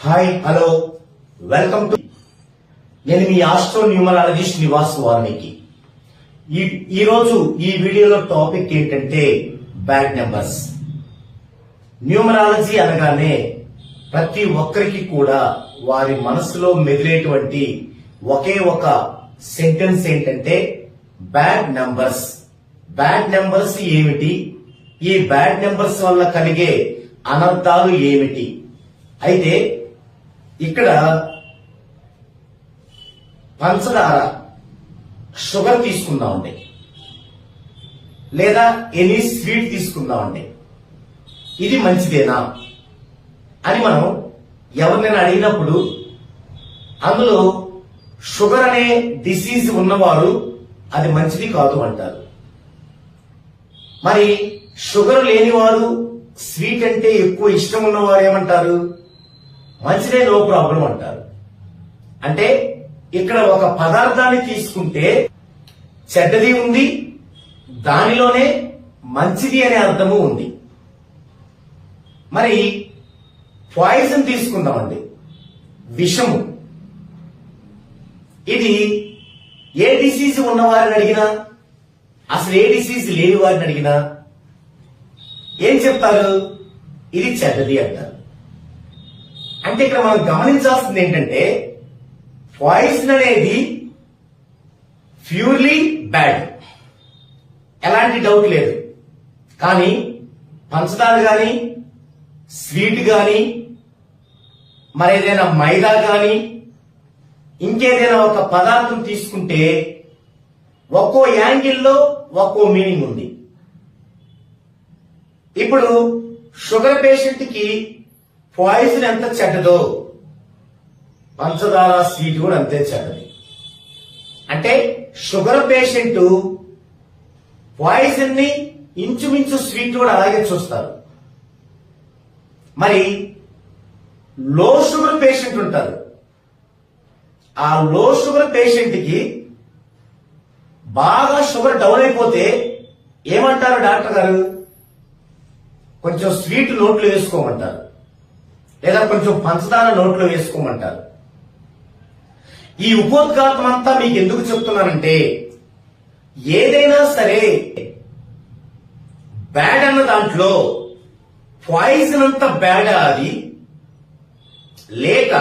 Hi hello welcome to నేను మీ astro numerologist Nivas Valmiki. ఈ రోజు ఈ వీడియోలో టాపిక్ ఏంటంటే బ్యాడ్ నెంబర్స్. న్యూమరాలజీ అనగానే ప్రతి ఒక్కరికి కూడా వారి మనసులో మెదిలేటువంటి ఒకే ఒక సెంటెన్స్ ఏంటంటే బ్యాడ్ నెంబర్స్. బ్యాడ్ నెంబర్స్ ఏమిటి, ఈ బ్యాడ్ నెంబర్స్ వల్ల కలిగే అనర్థాలు ఏమిటి? అయితే ఇక్కడ పంచదార షుగర్ తీసుకుందామండి, లేదా ఎనీ స్వీట్ తీసుకుందామండి, ఇది మంచిదేనా అని మనం ఎవరినైనా అడిగినప్పుడు అందులో షుగర్ అనే డిసీజ్ ఉన్నవారు అది మంచిది కాదు అంటారు. మరి షుగర్ లేనివారు స్వీట్ అంటే ఎక్కువ ఇష్టం ఉన్నవారు ఏమంటారు? మంచిదే, నో ప్రాబ్లం అంటారు. అంటే ఇక్కడ ఒక పదార్థాన్ని తీసుకుంటే చెడ్డది ఉంది, దానిలోనే మంచిది అనే అర్థము ఉంది. మరి పాయిజన్ తీసుకుందామండి, విషము. ఇది ఏ డిసీజ్ ఉన్నవారిని అడిగినా, అసలు ఏ డిసీజ్ లేని వారిని అడిగినా ఏం చెప్తారు? ఇది చెడ్డది అంటారు. అంటే ఇక్కడ మనం గమనించాల్సింది ఏంటంటే పాయిజన్ అనేది ప్యూర్లీ బ్యాడ్, ఎలాంటి డౌట్ లేదు. కానీ పంచదార గాని, స్వీట్ గాని, మరేదైనా మైదా గాని, ఇంకేదైనా ఒక పదార్థం తీసుకుంటే ఒక్కో యాంగిల్లో ఒక్కో మీనింగ్ ఉంది. ఇప్పుడు షుగర్ పేషెంట్ కి పాయిజన్ ఎంత చెడ్డదో పంచదార స్వీట్ కూడా అంతే చెడ్డది. అంటే షుగర్ పేషెంట్ పాయిజన్ ని ఇంచుమించు స్వీట్ కూడా అలాగే చూస్తారు. మరి లో షుగర్ పేషెంట్ ఉంటారు, ఆ లో షుగర్ పేషెంట్ కి బాగా షుగర్ డౌన్ అయిపోతే ఏమంటారు డాక్టర్ గారు? కొంచెం స్వీట్ నోట్లో వేసుకోమంటారు, లేదా కొంచెం పంచదార నోట్లో వేసుకోమంటారు. ఈ ఉపోద్ఘాతం అంతా మీకు ఎందుకు చెప్తున్నానంటే ఏదైనా సరే బ్యాడ్ అన్న దాంట్లో పాయిజన్ అంత బ్యాడ్ అది, లేక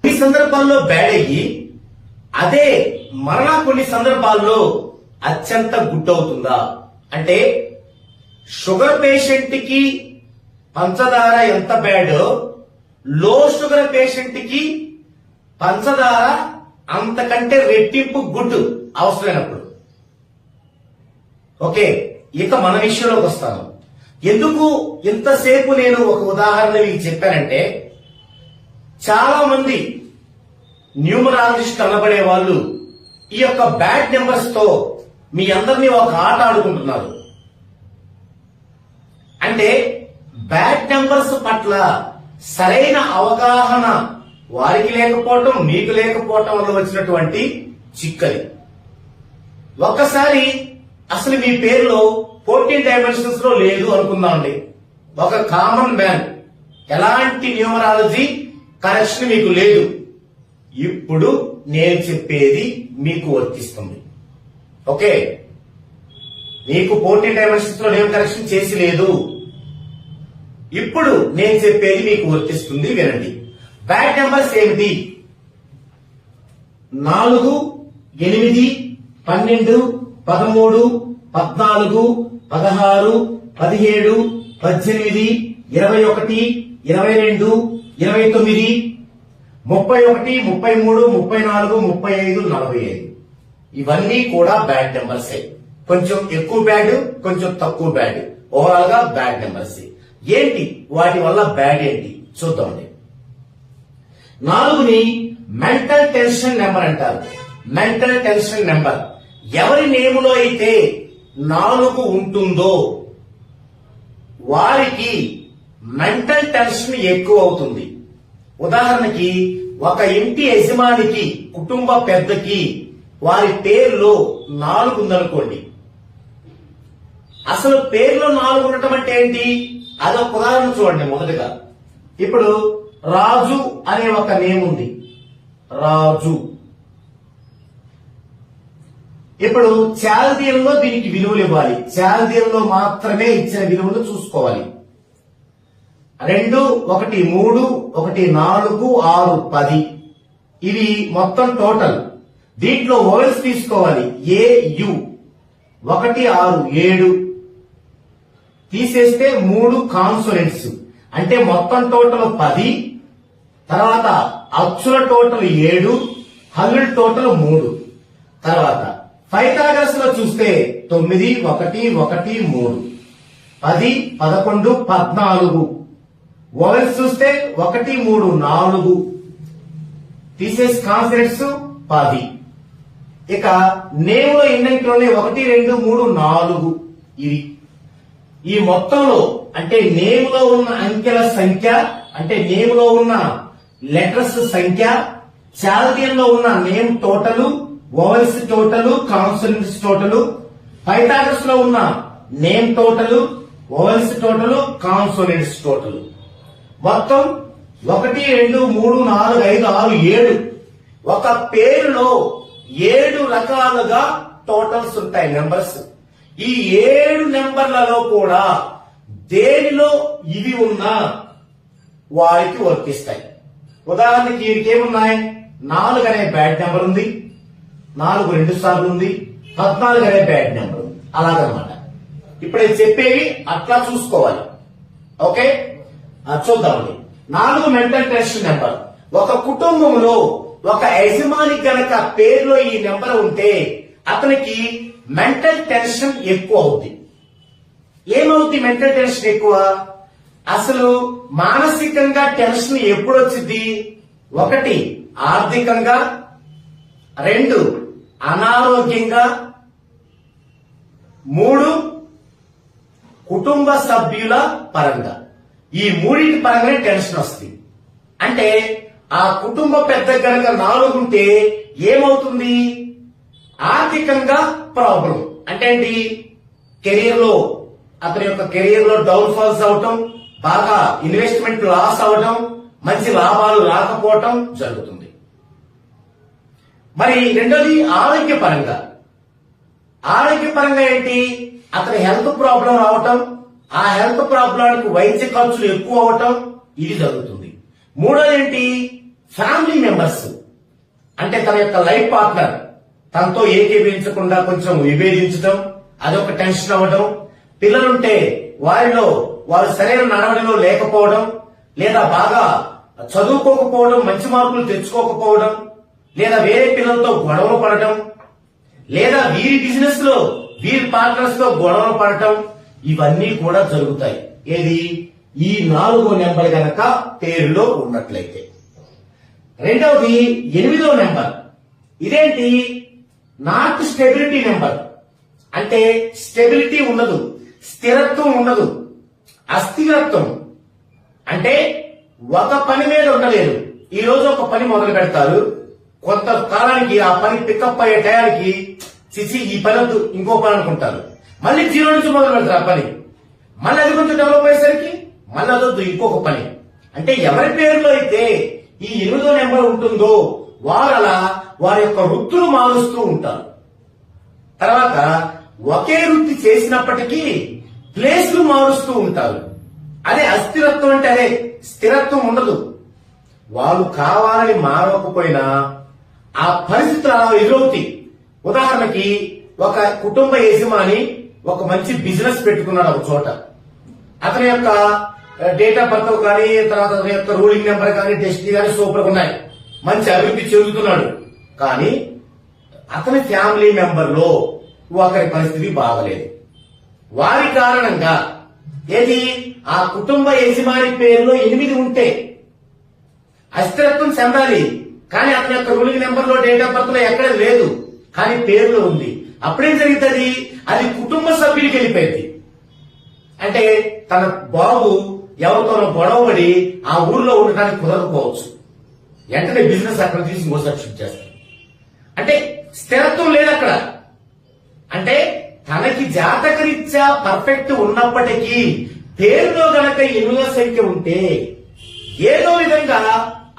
కొన్ని సందర్భాల్లో బ్యాడ్ అయ్యి అదే మరలా కొన్ని సందర్భాల్లో అత్యంత గుడ్ అవుతుందా? అంటే షుగర్ పేషెంట్ కి పంచదార ఎంత బ్యాడో లో షుగర్ పేషెంట్ కి పంచదార అంతకంటే రెట్టింపు గుడ్ అవసరమైనప్పుడు. ఓకే, ఇక మన విషయంలోకి వస్తాను. ఎందుకు ఇంతసేపు నేను ఒక ఉదాహరణ మీకు చెప్పానంటే చాలా మంది న్యూమరాలజిస్ట్ అనబడే వాళ్ళు ఈ యొక్క బ్యాడ్ నెంబర్స్ తో మీ అందరినీ ఒక ఆట ఆడుకుంటున్నారు. అంటే బ్యాడ్ నెంబర్స్ పట్ల సరైన అవగాహన వారికి లేకపోవటం, మీకు లేకపోవటం వల్ల వచ్చినటువంటి చిక్కలి. ఒక్కసారి అసలు మీ పేరులో 14 డైమెన్షన్స్ లో లేదు అనుకుందామండి. ఒక కామన్ మ్యాన్, ఎలాంటి న్యూమరాలజీ కరెక్షన్ మీకు లేదు. ఇప్పుడు నేను చెప్పేది మీకు వర్తిస్తుంది. ఓకే, మీకు 14 డైమెన్షన్స్ లో నేమ్ కరెక్షన్ చేసి లేదు. ఇప్పుడు నేను చెప్పేది మీకు వర్తిస్తుంది, వినండి. బ్యాడ్ నెంబర్స్ ఏమిటి? 4, 8, 12, 13, 14, 16, 17, 18, 21, 22, 29, 31, 33, 34, 35, 45 ఇవన్నీ కూడా బ్యాడ్ నెంబర్స్. కొంచెం ఎక్కువ బ్యాడ్, కొంచెం తక్కువ బ్యాడ్, ఓవరాల్ గా బ్యాడ్ నెంబర్స్. ఏంటి వాటి వల్ల బ్యాడ్ ఏంటి చూద్దామండి. 4ని మెంటల్ టెన్షన్ నెంబర్ అంటారు. మెంటల్ టెన్షన్ నెంబర్ ఎవరి నేములో అయితే 4 ఉంటుందో వారికి మెంటల్ టెన్షన్ ఎక్కువ అవుతుంది. ఉదాహరణకి ఒక ఇంటి యజమానికి, కుటుంబ పెద్దకి వారి పేరులో 4 ఉందనుకోండి. అసలు పేరులో 4 ఉండటం అంటే ఏంటి? అదొక ఉదాహరణ చూడండి. మొదటగా ఇప్పుడు రాజు అనే ఒక నేమ్ ఉంది, రాజు. ఇప్పుడు చాల్దీయంలో దీనికి విలువలు ఇవ్వాలి, చాల్దీయంలో మాత్రమే ఇచ్చిన విలువలు చూసుకోవాలి. 2, 1, 3, 1, 4, 6, 10 ఇవి మొత్తం టోటల్. దీంట్లో వోవెల్స్ తీసుకోవాలి, ఏ యు 1, 6, 7 తీసేస్తే 3 కాన్సోనెంట్స్, అంటే మొత్తం టోటల్ 10. తర్వాత అచ్చుల టోటల్ 7, హల్లుల టోటల్ 3. తర్వాత పైథాగరస్ లో చూస్తే 9, 1, 1, 3 10, 11, 14. వోవెల్స్ చూస్తే 1, 3, 4 తీసేసి కాన్సనెంట్స్ 10. ఇక నేమ్ లో ఎన్నింటిలోనే 1, 2, 3, 4 ఇవి. ఈ మొత్తంలో అంటే నేమ్ లో ఉన్న అంకెల సంఖ్య, అంటే నేమ్ లో ఉన్న లెటర్స్ సంఖ్య, చాల్దియన్ లో ఉన్న name total, vowels total, consonants total, Pythagoras లో ఉన్న name total, vowels total, consonants total. మొత్తం 1, 2, 3, 4, 5, 6, 7. ఒక పేరులో 7 రకాలుగా టోటల్స్ ఉంటాయి, నెంబర్స్. ఈ 7 నెంబర్లలో కూడా దేనిలో ఇవి ఉన్నా వారికి వర్తిస్తాయి. ఉదాహరణకి వీరికి ఏమున్నాయి, 4 అనే బ్యాడ్ నెంబర్ ఉంది, 4 2 సార్లు ఉంది, 14 అనే బ్యాడ్ నెంబర్ ఉంది. అలాగనమాట. ఇప్పుడు చెప్పేవి అట్లా చూసుకోవాలి. ఓకే, చూద్దామండి. 4 మెంటల్ టెన్షన్ నెంబర్. ఒక కుటుంబంలో ఒక యజమాని గనక పేరులో ఈ నెంబర్ ఉంటే అతనికి మెంటల్ టెన్షన్ ఎక్కువ అవుతుంది. ఏమవుతుంది మెంటల్ టెన్షన్ ఎక్కువ? అసలు మానసికంగా టెన్షన్ ఎప్పుడు వచ్చింది? 1 ఆర్థికంగా, 2 అనారోగ్యంగా, 3 కుటుంబ సభ్యుల పరంగా. ఈ 3 పరంగానే టెన్షన్ వస్తుంది. అంటే ఆ కుటుంబ పెద్ద గనక 4 ఉంటే ఏమవుతుంది? ఆర్థికంగా ప్రాబ్లం. అంటే ఏంటి? కెరీర్ లో అతని యొక్క కెరీర్ లో డౌన్ ఫాల్స్ అవటం, బాగా ఇన్వెస్ట్మెంట్ లాస్ అవటం, మంచి లాభాలు రాకపోవటం జరుగుతుంది. మరి రెండోది ఆరోగ్యపరంగా. ఆరోగ్యపరంగా ఏంటి? అతని హెల్త్ ప్రాబ్లం రావటం, ఆ హెల్త్ ప్రాబ్లానికి వైద్య ఖర్చులు ఎక్కువ అవటం, ఇది జరుగుతుంది. మూడోది ఏంటి? ఫ్యామిలీ మెంబర్స్, అంటే తన యొక్క లైఫ్ పార్ట్నర్ తనతో ఏకీభవించకుండా కొంచెం విభేదించడం, అదొక టెన్షన్ అవ్వడం. పిల్లలుంటే వారు సరైన నడవడిలో లేకపోవడం, లేదా బాగా చదువుకోకపోవడం, మంచి మార్కులు తెచ్చుకోకపోవడం, లేదా వేరే పిల్లలతో గొడవలు పడటం, లేదా వీరి బిజినెస్ లో వీరి పార్ట్నర్స్ తో గొడవలు పడటం, ఇవన్నీ కూడా జరుగుతాయి. ఏది? ఈ 4వ నెంబర్ గనక పేరులో ఉన్నట్లయితే. రెండవది 8వ నెంబర్. ఇదేంటి? Not stability number. అంటే స్టెబిలిటీ ఉండదు, స్థిరత్వం ఉండదు, అస్థిరత్వం. అంటే ఒక పని మీద ఉండలేరు. ఈ రోజు ఒక పని మొదలు పెడతారు, కొంత కాలానికి ఆ పని పికప్ అయ్యే టయానికి చిచి ఈ పని వద్దు ఇంకో పని అనుకుంటారు. మళ్ళీ 0 నుంచి మొదలు పెడతారు ఆ పని. మళ్ళీ అది కొంచెం డెవలప్ అయ్యేసరికి మళ్ళీ అదొద్దు ఇంకొక పని. అంటే ఎవరి పేరులో అయితే ఈ 8వ నెంబర్ ఉంటుందో వారు అలా వారి యొక్క వృత్తులు మారుస్తూ ఉంటారు. తర్వాత ఒకే వృత్తి చేసినప్పటికీ ప్లేస్లు మారుస్తూ ఉంటారు. అదే అస్థిరత్వం. అంటే అదే స్థిరత్వం ఉండదు. వాళ్ళు కావాలని మారకపోయినా ఆ పరిస్థితులు అలా ఎదురవుతాయి. ఉదాహరణకి ఒక కుటుంబ యజమాని ఒక మంచి బిజినెస్ పెట్టుకున్నాడు ఒక చోట. అతని యొక్క డేట్ ఆఫ్ బర్త్ కానీ, తర్వాత అతని యొక్క రూలింగ్ నెంబర్ కానీ, డెస్టినీ కానీ సూపర్ గా ఉన్నాయి, మంచి అభివృద్ధి చెందుతున్నాడు. కానీ అతని ఫ్యామిలీ మెంబర్ లో ఒకరి పరిస్థితి బాగలేదు. వారి కారణంగా ఏది? ఆ కుటుంబ యజమాని పేరులో 8 ఉంటే అస్థిరత్వం చెందాలి, కానీ అతని యొక్క రూలింగ్ నెంబర్ లో డేట్ ఆఫ్ బర్త్ లో ఎక్కడ లేదు, కానీ పేరులో ఉంది. అప్పుడేం జరుగుతుంది? అది కుటుంబ సభ్యులకి వెళ్ళిపోయింది. అంటే తన బాబు ఎవరితోనో గొడవపడి ఆ ఊర్లో ఉండడానికి కుదరకపోవచ్చు, వెంటనే బిజినెస్ అక్కడ తీసి ఇంకో షిఫ్ట్ చేస్తారు. అంటే స్థిరత్వం లేదు అక్కడ. అంటే తనకి జాతకరీత్యా పర్ఫెక్ట్ ఉన్నప్పటికీ పేరులో గనక 8వ సంఖ్య ఉంటే ఏదో విధంగా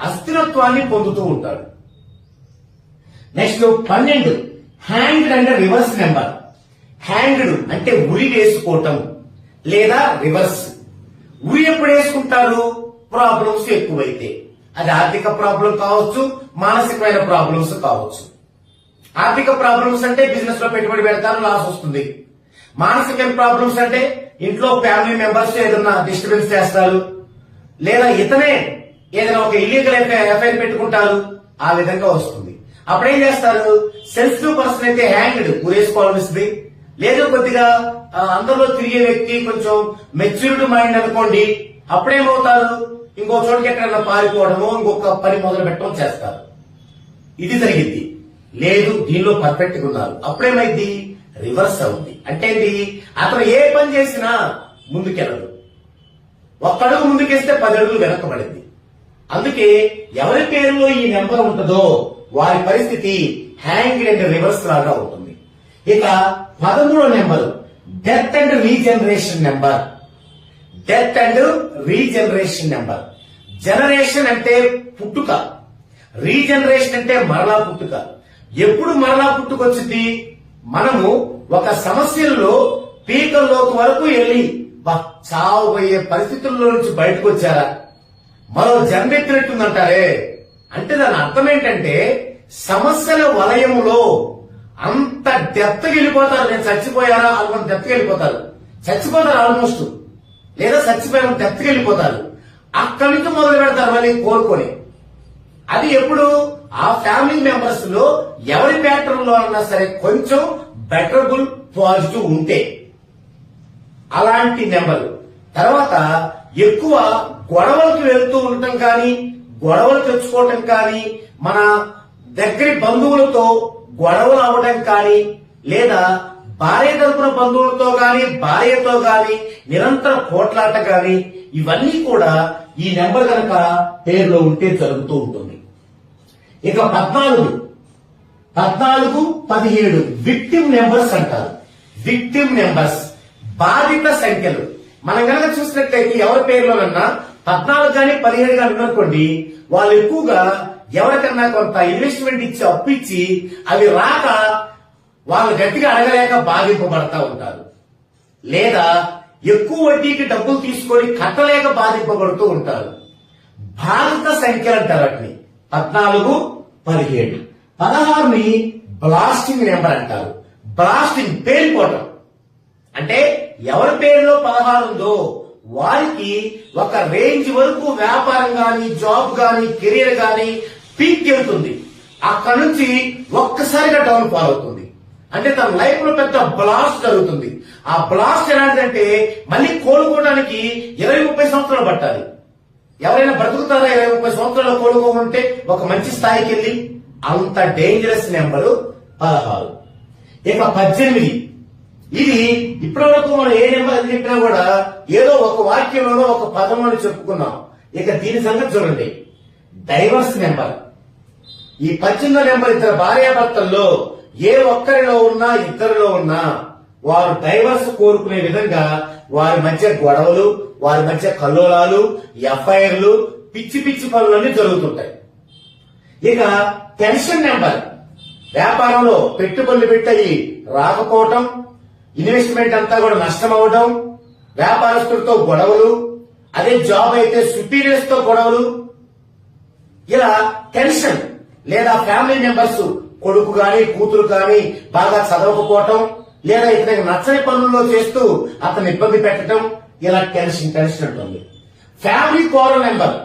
అస్థిరత్వాన్ని పొందుతూ ఉంటాడు. Next 12 hanged and reverse number. Hanged అంటే ఉరి వేసుకోవటం లేదా రివర్స్. ఉరి ఎప్పుడు వేసుకుంటారు? ప్రాబ్లమ్స్ ఎక్కువైతే. అది ఆర్థిక ప్రాబ్లం కావచ్చు, మానసికమైన ప్రాబ్లమ్స్ కావచ్చు. ఆర్థిక ప్రాబ్లమ్స్ అంటే బిజినెస్ లో పెట్టుబడి పెడతారు, లాస్ వస్తుంది. మానసికమైన ప్రాబ్లమ్స్ అంటే ఇంట్లో ఫ్యామిలీ మెంబర్స్ ఏదన్నా డిస్టర్బెన్స్ చేస్తారు, లేదా ఇతనే ఏదైనా ఒక ఇల్లీగల్ ఎఫ్ఐఆర్ పెట్టుకుంటారు, ఆ విధంగా వస్తుంది. అప్పుడేం చేస్తారు? సెన్సిటివ్ పర్సన్ అయితే హ్యాంగ్డ్ ఉరేసుకోవాల్సింది. లేదు కొద్దిగా అందరిలో తిరిగే వ్యక్తి కొంచెం మెచ్యూరిటీ మైండ్ అనుకోండి, అప్పుడేమవుతారు? ఇంకో చోటుకి ఎక్కడైనా పారిపోవడము, ఇంకొక పని మొదలు పెట్టడం చేస్తారు. ఇది జరిగింది. లేదు దీనిలో పర్ఫెక్ట్ గా ఉన్నారు, అప్పుడేమైంది? రివర్స్ అవుతుంది. అంటే ఏంటి? అతను ఏ పని చేసినా ముందుకెళ్ళదు. ఒక్క అడుగు ముందుకేస్తే 10 అడుగులు వెనకబడింది. అందుకే ఎవరి పేరులో ఈ నెంబర్ ఉంటుందో వారి పరిస్థితి హ్యాంగ్డ్ అండ్ రివర్స్ లాగా ఉంటుంది. ఇక 13వ number death and regeneration number. Death and regeneration number. Generation అంటే పుట్టుక, రీజనరేషన్ అంటే మరలా పుట్టుక. ఎప్పుడు మరలా పుట్టుకొచ్చింది? మనము ఒక సమస్యల్లో పీకల్లోకి వరకు వెళ్లి చావబోయే పరిస్థితుల్లో నుంచి బయటకు వచ్చారా? మరో జన్మెత్తినట్టుందంటారే. అంటే దాని అర్థం ఏంటంటే సమస్యల వలయములో అంత డెప్త్కి వెళ్ళిపోతారు. నేను చచ్చిపోయారా అనుకున్న డెప్త్కి వెళ్ళిపోతారు, చచ్చిపోతారు ఆల్మోస్ట్, లేదా చచ్చిపోయిన డెప్త్కి వెళ్ళిపోతారు. అక్కడి నుంచి మొదలు పెడతారు మళ్ళీ కోరుకొని. అది ఎప్పుడు? ఆ ఫ్యామిలీ మెంబర్స్ లో ఎవరి ప్యాటర్న్ లో అన్నా సరే కొంచెం బెటరబుల్ పాజిటివ్ ఉంటే అలాంటి నెంబర్. తర్వాత ఎక్కువ గొడవలకు వెళ్తూ ఉండటం కానీ, గొడవలు తెచ్చుకోవటం కానీ, మన దగ్గరి బంధువులతో గొడవలు అవ్వడం కానీ, లేదా భార్య తరపున బంధువులతో గాని భార్యతో గాని నిరంతర పోట్లాట గాని, ఇవన్నీ కూడా ఈ నెంబర్ కనుక పేరులో ఉంటే జరుగుతూ ఉంటుంది. ఇక 14, 17 విక్టిమ్ నెంబర్స్ అంటారు. విక్టిమ్ నెంబర్స్ బాధిత సంఖ్యలు. మనం కనుక చూసినట్లయితే ఎవరి పేరులోనన్నా 14 కానీ 17 కానీ ఉన్ననుకోండి, వాళ్ళు ఎక్కువగా ఎవరికన్నా కొంత ఇన్వెస్ట్మెంట్ ఇచ్చి అప్పు ఇచ్చి అవి రాక వాళ్ళు గట్టిగా అడగలేక బాధింపబడతా ఉంటారు, లేదా ఎక్కువ వడ్డీకి డబ్బులు తీసుకొని కట్టలేక బాధింపబడుతూ ఉంటారు. బాధిత సంఖ్యలు అంటారు వాటిని. 14, 17. 16ని బ్లాస్టింగ్ నెంబర్ అంటారు. బ్లాస్టింగ్ పేలిపోవటం అంటే ఎవరి పేరులో 16 ఉందో వారికి ఒక రేంజ్ వరకు వ్యాపారం గాని, జాబ్ గాని, కెరీర్ గాని పీక్ వెళ్తుంది. అక్కడ నుంచి ఒక్కసారిగా డౌన్ ఫాల్ అవుతుంది. అంటే తన లైఫ్ లో పెద్ద బ్లాస్ట్ జరుగుతుంది. ఆ బ్లాస్ట్ ఎలాంటిదంటే మళ్ళీ కోలుకోవడానికి 20-30 సంవత్సరాలు పట్టాలి. ఎవరైనా బ్రతుకుతారా 20-30 సంవత్సరాలు కోలుకోకుంటే ఒక మంచి స్థాయికి వెళ్ళి? అంత డేంజరస్ నెంబరు 16. ఇక 18. ఇది ఇప్పటివరకు మనం ఏ నెంబర్ అని చెప్పినా కూడా ఏదో ఒక వాక్యంలోనో ఒక పదంలోనో చెప్పుకున్నాం. ఇక దీని సంగతి చూడండి, డైవర్స్ నెంబర్. ఈ 18వ నెంబర్ ఇద్దరు భార్యాభర్తల్లో ఏ ఒక్కరిలో ఉన్నా, ఇద్దరిలో ఉన్నా వారు డైవర్స్ కోరుకునే విధంగా వారి మధ్య గొడవలు, వారి మధ్య కల్లోలాలు, ఎఫ్ఐఆర్లు, పిచ్చి పిచ్చి పనులన్నీ జరుగుతుంటాయి. ఇక టెన్షన్ నెంబర్. వ్యాపారంలో పెట్టుబడులు పెట్టయి రాకపోవటం, ఇన్వెస్ట్మెంట్ అంతా కూడా నష్టం అవడం, వ్యాపారస్తులతో గొడవలు, అదే జాబ్ అయితే సుపీరియర్స్ తో గొడవలు, ఇలా టెన్షన్. లేదా ఫ్యామిలీ మెంబర్స్ కొడుకు గాని కూతురు గాని బాగా చదవకపోవటం, లేదా ఇతనికి నచ్చని పనుల్లో చేస్తూ అతను ఇబ్బంది పెట్టడం, ఇలా టెన్షన్ ఉంటుంది. Family quarrel number.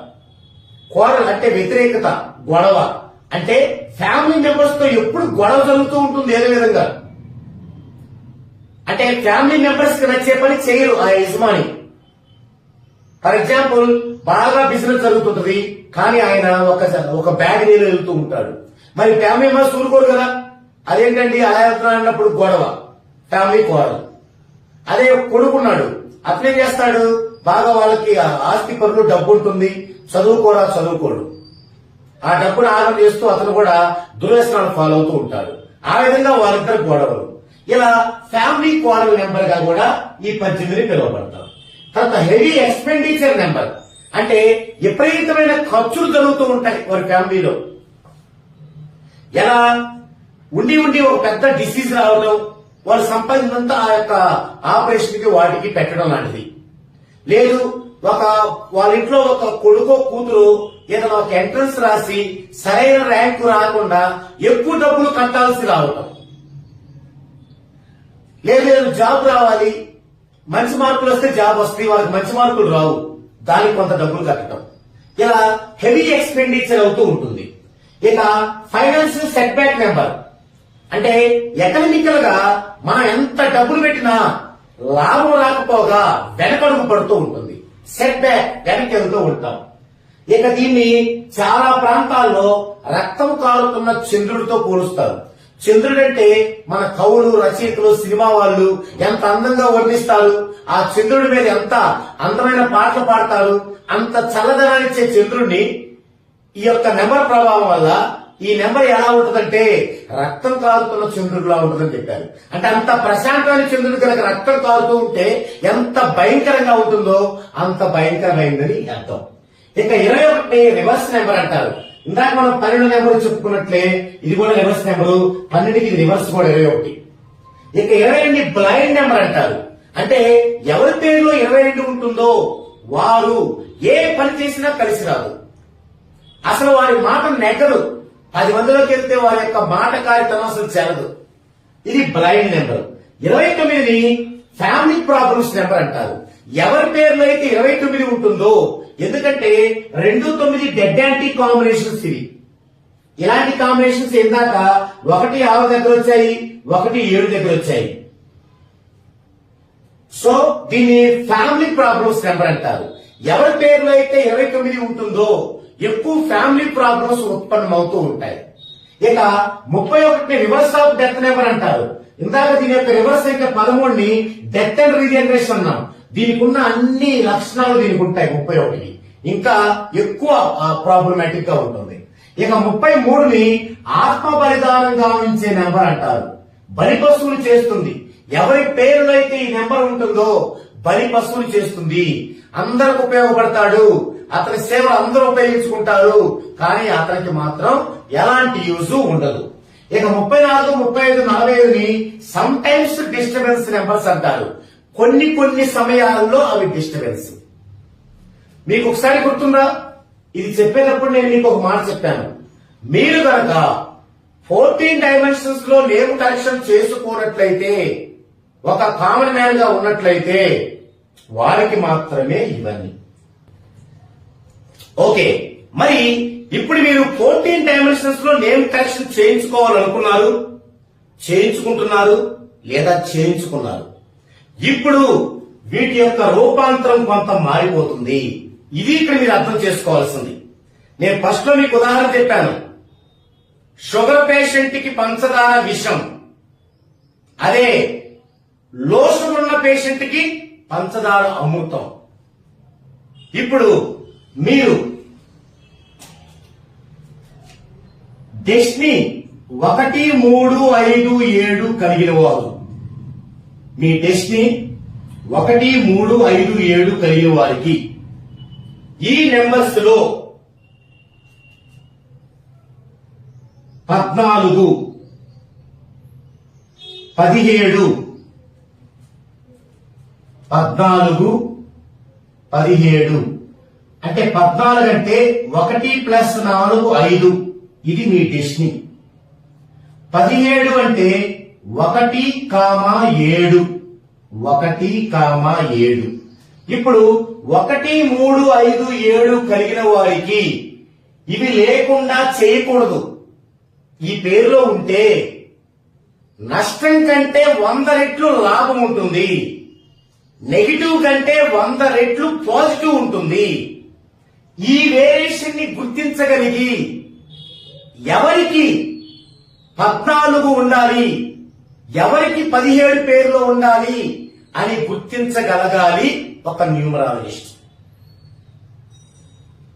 క్వారల్ అంటే వ్యతిరేకత, గొడవ. అంటే ఫ్యామిలీ మెంబర్స్ తో ఎప్పుడు గొడవ జరుగుతూ ఉంటుంది. ఏదో విధంగా అంటే ఫ్యామిలీ మెంబర్స్ కి నచ్చే పని చేయరు ఆ యజమాని. ఫర్ ఎగ్జాంపుల్, బాగా బిజినెస్ జరుగుతుంటది కానీ ఆయన ఒక బ్యాగ్ నీళ్ళు వెళ్తూ ఉంటాడు. మరి ఫ్యామిలీ మెంబర్స్ ఊరుకోరు కదా. అదేంటండి అలా వెళ్తున్నా అన్నప్పుడు గొడవ, ఫ్యామిలీ క్వారల్. అదే కొడుకున్నాడు, అతనేం చేస్తాడు? బాగా వాళ్ళకి ఆస్తి పనులు, డబ్బు ఉంటుంది, చదువుకోడు. ఆ డబ్బును ఆగం చేస్తూ అతను కూడా దుర్వ్యసనాలు ఫాలో అవుతూ ఉంటాడు. ఆ విధంగా వాళ్ళిద్దరు గొడవలు. ఇలా ఫ్యామిలీ క్వారల్ నెంబర్ గా కూడా ఈ 18 పిలువబడతారు. తర్వాత హెవీ ఎక్స్పెండిచర్ నెంబర్. అంటే విపరీతమైన ఖర్చులు జరుగుతూ ఉంటాయి వారి ఫ్యామిలీలో. ఎలా ఉండి ఉండి ఒక పెద్ద డిసీజ్ రావడం, వారు సంపాదించినంతా ఆ యొక్క ఆపరేషన్ కి వాటికి పెట్టడం లాంటిది. లేదు వాళ్ళ ఇంట్లో ఒక కొడుకో కూతురు ఏదైనా ఒక ఎంట్రన్స్ రాసి సరైన ర్యాంకు రాకుండా ఎక్కువ డబ్బులు కట్టాల్సి రావడం. లేదు జాబ్ రావాలి, మంచి మార్కులు వస్తే జాబ్ వస్తాయి, వాళ్ళకి మంచి మార్కులు రావు, దానికి కొంత డబ్బులు కట్టడం. ఇలా హెవీ ఎక్స్పెండిచర్ అవుతూ ఉంటుంది. ఇక ఫైనాన్షియల్ సెట్ బ్యాక్ నెంబర్ అంటే ఎకనామికల్ గా మనం ఎంత డబ్బులు పెట్టినా లాభం రాకపోగా వెనకడుగు పడుతూ ఉంటుంది. సెట్ బ్యాక్, వెనక్కి వెళ్తూ ఉంటాం. ఇక దీన్ని చాలా ప్రాంతాల్లో రక్తం కారుతున్న చంద్రుడితో పోలుస్తారు. చంద్రుడు అంటే మన కవులు, రచయితలు, సినిమా వాళ్ళు ఎంత అందంగా వర్ణిస్తారు, ఆ చంద్రుడి మీద ఎంత అందమైన పాటలు పాడతారు. అంత చల్లదనాన్నిచ్చే చంద్రుడిని ఈ యొక్క నెంబర్ ప్రభావం వల్ల ఈ నెంబర్ ఎలా ఉంటుందంటే రక్తం కారుతున్న చంద్రుడిలా ఉంటుందని చెప్పారు. అంటే అంత ప్రశాంతమైన చంద్రుడి కనుక రక్తం కారుతూ ఉంటే ఎంత భయంకరంగా ఉంటుందో అంత భయంకరమైందని అర్థం. ఇక 21 రివర్స్ నెంబర్ అంటారు. ఇందాక మనం 12 నెంబర్ చెప్పుకున్నట్లే ఇది కూడా రివర్స్ నెంబరు. 12కి ఇది రివర్స్ కూడా 21. ఇక 22 బ్లైండ్ నెంబర్ అంటారు. అంటే ఎవరి పేరులో 22 ఉంటుందో వారు ఏ పని చేసినా కలిసి రాదు, అసలు వారి మాట నెగ్గదు, 10 మందిలోకి వెళ్తే వారి యొక్క మాట కార్యక్రమం అసలు చెల్లదు. ఇది బ్లైండ్ నెంబర్. 29ని ఫ్యామిలీ ప్రాబ్లమ్స్ నెంబర్ అంటారు. ఎవరి పేరులో అయితే 29 ఉంటుందో, ఎందుకంటే 2, 9 డెడ్ యాంటీ కాంబినేషన్స్ ఇవి. ఇలాంటి కాంబినేషన్స్ ఇందాక 1 6 దగ్గర వచ్చాయి, 1 7 దగ్గర వచ్చాయి. సో దీన్ని ఫ్యామిలీ ప్రాబ్లమ్స్ నెంబర్ అంటారు. ఎవరి పేరులో అయితే 29 ఉంటుందో ఎక్కువ ఫ్యామిలీ ప్రాబ్లమ్స్ ఉత్పన్నమవుతూ ఉంటాయి. ఇక 31 రివర్స్ ఆఫ్ డెత్ నెంబర్ అంటారు. ఇందాక దీని యొక్క రివర్స్ సంఖ్య 13ని డెత్ అండ్ రీజనరేషన్ అన్నాం. దీనికి ఉన్న అన్ని లక్షణాలు దీనికి ఉంటాయి 31కి. ఇంకా ఎక్కువ ప్రాబ్లమాటిక్ గా ఉంటుంది. ఇక 33ని ఆత్మ బలిదానం గావించే నెంబర్ అంటారు. బలి పశువులు చేస్తుంది. ఎవరి పేరులో అయితే ఈ నెంబర్ ఉంటుందో బలి పశువులు చేస్తుంది. అందరికి ఉపయోగపడతాడు, అతని సేవలు అందరూ ఉపయోగించుకుంటారు, కానీ అతనికి మాత్రం ఎలాంటి యూజ్ ఉండదు. ఇక 34, 35, 45ని సమ్ టైమ్స్ డిస్టర్బెన్స్ నెంబర్స్ అంటారు. కొన్ని సమయాల్లో అవి డిస్టర్బెన్స్. మీకు ఒకసారి గుర్తుందా, ఇది చెప్పేటప్పుడు నేను మీకు ఒక మాట చెప్పాను. మీరు కనుక 14 డైమెన్షన్స్ లో నేమ్ కరెక్షన్ చేసుకోనట్లయితే, ఒక కామన్ మ్యాన్ గా ఉన్నట్లయితే వారికి మాత్రమే ఇవన్నీ. ఓకే, మరి ఇప్పుడు మీరు 14 డైమెన్షన్స్ లో నేమ్ కరెక్షన్ చేయించుకోవాలనుకున్నారు, చేయించుకుంటున్నారు లేదా చేయించుకున్నారు. ఇప్పుడు వీటి యొక్క రూపాంతరం కొంత మారిపోతుంది. ఇది ఇక్కడ మీరు అర్థం చేసుకోవాల్సింది. నేను ఫస్ట్ లో మీకు ఉదాహరణ చెప్పాను. షుగర్ పేషెంట్ కి పంచదార విషం, అదే లో షుగర్ ఉన్న పేషెంట్ కి పంచదార అమృతం. ఇప్పుడు మీరు డెస్టినీ 1, 3, 5, 7 కలిగిన వారు, మీ డెస్టినీ 1, 3, 5, 7 కలిగిన వారికి ఈ నెంబర్స్ లో 14, 17, 14, 17 అంటే 14 అంటే 1 + 4 5, ఇది మీ డెస్టినీ. 17 అంటే 1, 7, 1, 7. ఇప్పుడు 1, 3, 5, 7 కలిగిన వారికి ఇవి లేకుండా చేయకూడదు. ఈ పేరులో ఉంటే నష్టం కంటే 100 రెట్లు లాభం ఉంటుంది, నెగిటివ్ కంటే 100 రెట్లు పాజిటివ్ ఉంటుంది. ఈ వేరియేషన్ ని గుర్తించగలిగి ఎవరికి 14 ఉండాలి, ఎవరికి 17 పేరులో ఉండాలి అని గుర్తించగలగాలి ఒక న్యూమరాలజిస్ట్.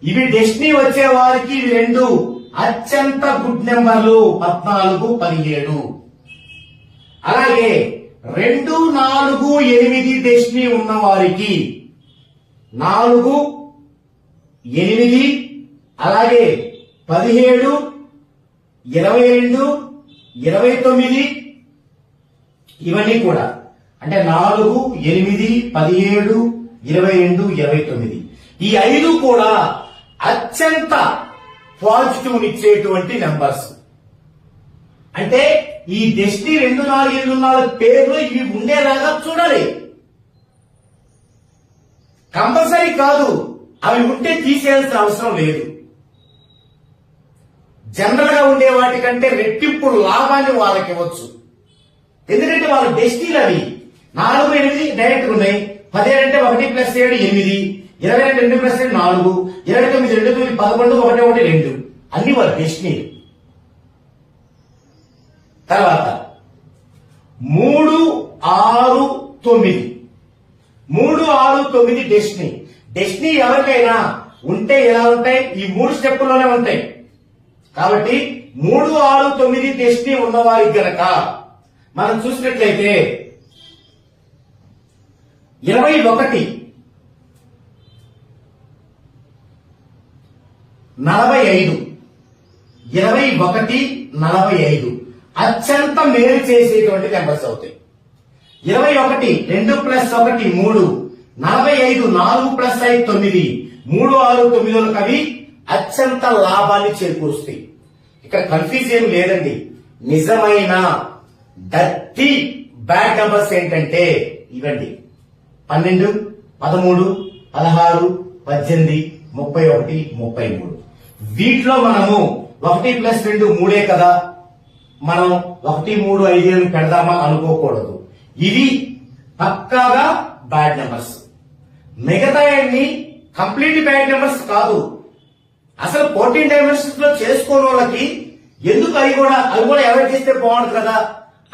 ఇవి డెస్టినీ వచ్చే వారికి ఇవి 2 అత్యంత గుడ్ నెంబర్లు, 14, 17. అలాగే 2, 4, 8 డెస్టినీ ఉన్న వారికి 4, 8, అలాగే 17, 22, 29 ఇవన్నీ కూడా అంటే 4, 8, 17, 22, 29 ఈ 5 కూడా అత్యంత పాజిటివ్ ఇచ్చేటువంటి నెంబర్స్. అంటే ఈ డెస్టినీ 2, 4, 8, 4 పేర్లు ఇవి ఉండేలాగా చూడాలి. కంపల్సరీ కాదు, అవి ఉంటే తీసేయాల్సిన అవసరం లేదు. జనరల్ గా ఉండే వాటికంటే రెట్టింపు లాభాన్ని వాళ్ళకి ఇవ్వచ్చు. ఎందుకంటే వాళ్ళ డెస్టినీలు అవి 4, 8 డైరెక్ట్ ఉన్నాయి. 17 అంటే 1 + 7 8, 22 2 + 7 4, 29 2 9 11 1 1 2 అన్ని వాళ్ళ డెస్టినీలు. తర్వాత 3, 6, 9 3, 6, 9 డెస్టినీ. డెస్టినీ ఎవరికైనా ఉంటే ఎలా ఉంటాయి? ఈ 3 స్టెప్పుల్లోనే ఉంటాయి. కాబట్టి 3, 6, 9 డెస్టినీ ఉన్నవారికి గనక మనం చూసినట్లయితే 21, 45, 21, 45 అత్యంత మేలు చేసేటువంటి నెంబర్స్ అవుతాయి. 21 2 + 1 3, 45 4 + 5 9, 3, 6, 9 అవి అత్యంత లాభాన్ని చేకూరుస్తాయి. ఇక్కడ కన్ఫ్యూజ్ ఏం లేదండి. నిజమైన డర్టీ బ్యాడ్ నెంబర్స్ ఏంటంటే ఇవండి: 12, 13, 16, 18, 31, 33. వీటిలో మనము 1 + 2 3 కదా, మనం 1, 3, 5 అని పెడదామా అనుకోకూడదు. ఇవి పక్కాగా బ్యాడ్ నెంబర్స్. మిగతా అన్ని కంప్లీట్ బ్యాడ్ నెంబర్స్ కాదు. అసలు 14 డైమెన్షన్స్ లో చేసుకోని వాళ్ళకి ఎందుకు అవి కూడా ఎవరు చేస్తే బాగుంటుంది కదా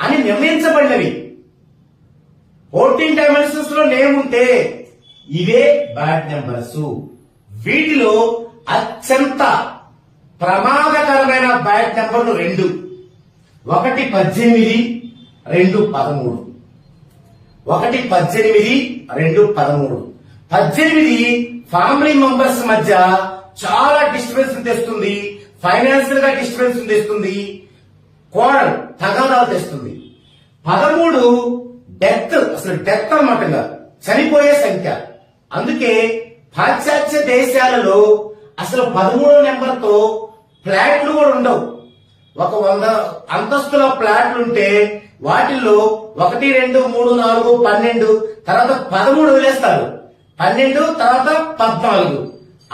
అని నిర్ణయించబడినవి. 14 డైమెన్షన్స్ లో నేమ్ ఉంటే ఇవే బ్యాడ్ నెంబర్స్. వీటిలో అత్యంత ప్రమాదకరమైన బ్యాడ్ నెంబర్లు 2: 1 18, 2 13. 1 18, 2 13. 18 ఫ్యామిలీ మెంబర్స్ మధ్య చాలా డిస్టర్బెన్స్ తెస్తుంది, ఫైనాన్షియల్ గా డిస్టర్బెన్స్ తెస్తుంది, కోడలు తగాదాలు తెస్తుంది. 13 డెత్, అసలు డెత్ అన్నమాట, చనిపోయే సంఖ్య. అందుకే పాశ్చాత్య దేశాలలో అసలు 13 నెంబర్తో ఫ్లాట్లు కూడా ఉండవు. ఒక 100 అంతస్తుల ఫ్లాట్లుంటే వాటిల్లో 1 2 3 4 12 తర్వాత 13 వదిలేస్తారు. 12 తర్వాత 14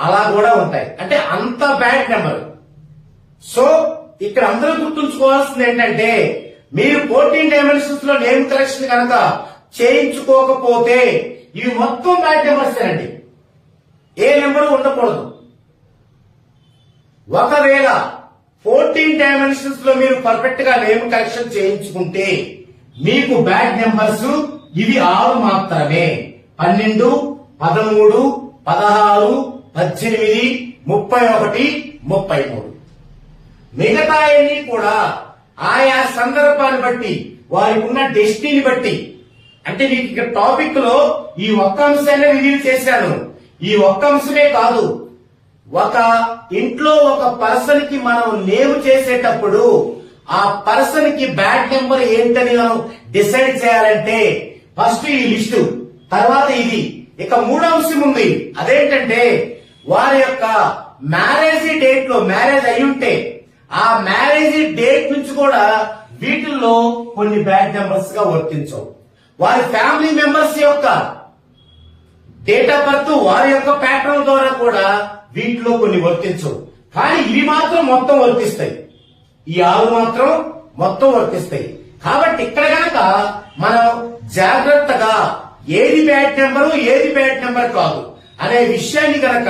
అలా కూడా ఉంటాయి. అంటే అంత బ్యాడ్ నెంబర్. సో ఇక్కడ అందరూ గుర్తుంచుకోవాల్సింది ఏంటంటే మీరు 14 డైమెన్షన్స్ లో నేమ్ కరెక్షన్ కనుక చేయించుకోకపోతే ఇవి మొత్తం బ్యాడ్ నెంబర్స్ అండి. ఏ నెంబర్ ఉండకూడదు. ఒకవేళ 14 డైమెన్షన్స్ లో మీరు పర్ఫెక్ట్ గా నేమ్ కరెక్షన్ చేయించుకుంటే మీకు బ్యాడ్ నెంబర్స్ ఇవి 6 మాత్రమే: 12, 13, 16, 18, 31, 33. మిగతా అన్ని కూడా ఆయా సందర్భాన్ని బట్టి వారికి ఉన్న డెస్టినీని బట్టి. అంటే మీకు ఇక్కడ టాపిక్ లో ఈ ఒక్క అంశాన్ని రివీల్ చేశాను. ఈ ఒక్క అంశమే కాదు, ఒక ఇంట్లో ఒక పర్సన్ కి మనం నేమ్ చేసేటప్పుడు ఆ పర్సన్ కి బ్యాడ్ నెంబర్ ఏంటని మనం డిసైడ్ చేయాలంటే ఫస్ట్ ఈ లిస్టు, తర్వాత ఇది. ఇక 3వ అంశం ఉంది. అదేంటంటే వారి యొక్క మ్యారేజ్ డేట్ లో మ్యారేజ్ అయి ఉంటే ఆ మ్యారేజ్ డేట్ నుంచి కూడా వీటిల్లో కొన్ని బ్యాడ్ నెంబర్స్ గా వర్తించవు. వారి ఫ్యామిలీ మెంబర్స్ యొక్క డేట్ ఆఫ్ బర్త్, వారి యొక్క ప్యాటర్న్ ద్వారా కూడా వీటిలో కొన్ని వర్తించవు. కానీ ఇవి మాత్రం మొత్తం వర్తిస్తాయి. ఈ 6 మాత్రం మొత్తం వర్తిస్తాయి. కాబట్టి ఇక్కడ గనక మనం జాగ్రత్తగా ఏది బ్యాడ్ నెంబరు, ఏది బ్యాడ్ నెంబర్ కాదు అనే విషయాన్ని గనక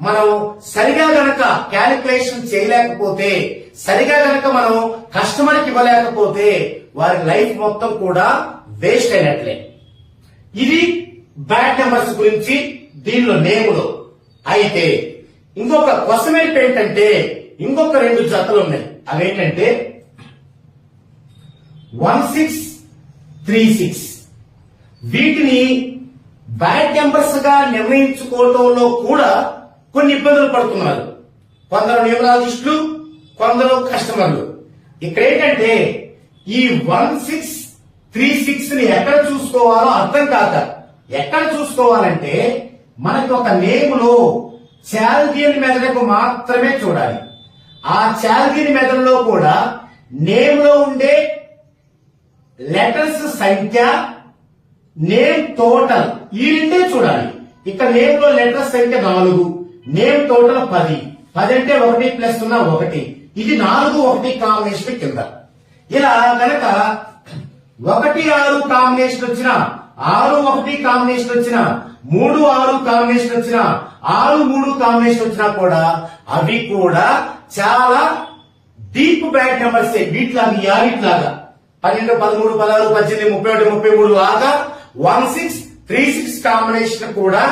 మనం సరిగా గనక క్యాలిక్యులేషన్ చేయలేకపోతే, సరిగా గనక మనం కస్టమర్ కి ఇవ్వలేకపోతే వారి లైఫ్ మొత్తం కూడా వేస్ట్ అయినట్లే. ఇది బ్యాడ్ నెంబర్స్ గురించి దీనిలో నేములో. అయితే ఇంకొక క్వశ్చన్ ఏంటంటే ఇంకొక 2 జతలు ఉన్నాయి. అవేంటంటే 1636. వీటిని బ్యాడ్ నెంబర్స్ గా నిర్ణయించుకోవడంలో కూడా కొన్ని ఇబ్బందులు పడుతున్నారు. కొందరు న్యూమరాలజిస్టులు, కొందరు కస్టమర్లు. ఇక్కడ ఏంటంటే ఈ 1636 ని ఎక్కడ చూసుకోవాలో అర్థం కాక, ఎక్కడ చూసుకోవాలంటే మనకి ఒక నేమ్ లో చాల్దియన్ మెథడ్కు మాత్రమే చూడాలి. ఆ చాల్దియన్ మెథడ్ లో కూడా నేమ్ లో ఉండే లెటర్స్ సంఖ్య, నేమ్ టోటల్ ఈ రెండే చూడాలి. ఇక్కడ నేమ్ లో లెటర్స్ సంఖ్య 4, నేమ్ టోటల్ 10. 10 అంటే 1 ప్లస్ 1. ఇది 4, 1 కాంబినేషన్ కింద. ఇలా గనక 1, 6 కాంబినేషన్ వచ్చిన, 6, 1 కాంబినేషన్ వచ్చిన, 3, 6 కాంబినేషన్ వచ్చిన, 6, 3 కాంబినేషన్ వచ్చినా కూడా అవి కూడా చాలా డీప్ బ్యాడ్ నెంబర్స్. వీటిలాగా ఈ ఆరిట్లాగా 12, 13, 16, 18, 31, 33 లాగా 1636 కాంబినేషన్ కూడా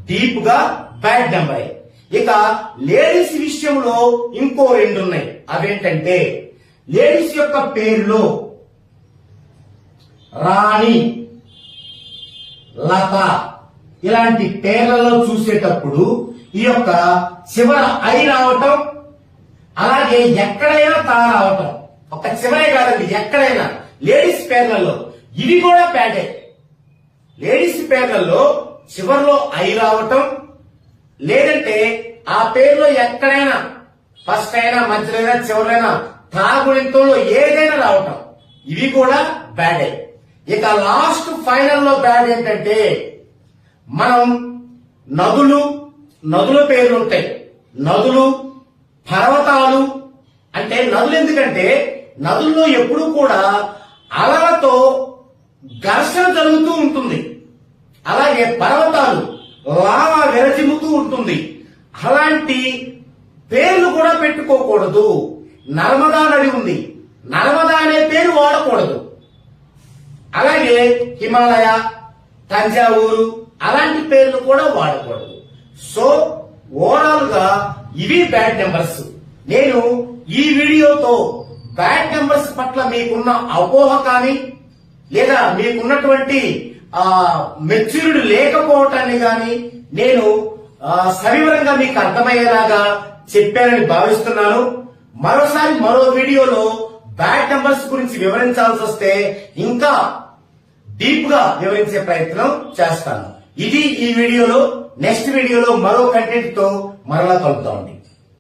డీప్ గా బ్యాడ్ నెంబర్. ఇక లేడీస్ విషయంలో ఇంకో 2 ఉన్నాయి. అవేంటంటే లేడీస్ యొక్క పేరులో రాణి, లత ఇలాంటి పేర్లలో చూసేటప్పుడు ఈ యొక్క చివర ఐ రావటం, అలాగే ఎక్కడైనా తా రావటం, ఒక చివరే కాదండి ఎక్కడైనా లేడీస్ పేర్లలో ఇవి కూడా బ్యాడే. లేడీస్ పేర్లలో చివర్లో ఐ రావటం, లేదంటే ఆ పేరులో ఎక్కడైనా ఫస్ట్ అయినా, మధ్యలో చివరైనా, తాగుడింతంలో ఏదైనా రావటం, ఇవి కూడా బ్యాడే. ఇక లాస్ట్ ఫైనల్ లో బ్యాడ్ ఏంటంటే మనం నదుల పేర్లు ఉంటాయి. నదులు, పర్వతాలు. అంటే నదులు ఎందుకంటే నదుల్లో ఎప్పుడూ కూడా అలలతో ఘర్షణ జరుగుతూ ఉంటుంది. అలాగే పర్వతాలు లావా విరజిమ్ముతూ ఉంటుంది. అలాంటి పేర్లు కూడా పెట్టుకోకూడదు. నర్మదా నది ఉంది, నర్మదా అనే పేరు వాడకూడదు. అలాగే హిమాలయ, తంజావూరు అలాంటి పేర్లు కూడా వాడకూడదు. సో ఓవరాల్ గా ఇవి బ్యాడ్ నెంబర్స్. నేను ఈ వీడియోతో బ్యాడ్ నెంబర్స్ పట్ల మీకున్న అపోహ కానీ, లేదా మీకున్నటువంటి మెచ్యూరిటీ లేకపోవటాన్ని కానీ నేను సవివరంగా మీకు అర్థమయ్యేలాగా చెప్పానని భావిస్తున్నాను. మరోసారి మరో వీడియోలో బ్యాడ్ నెంబర్స్ గురించి వివరించాల్సి వస్తే ఇంకా డీప్ గా వివరించే ప్రయత్నం చేస్తాను. ఇది ఈ వీడియోలో. నెక్స్ట్ వీడియోలో మరో కంటెంట్ తో మరలా కలుద్దామండి.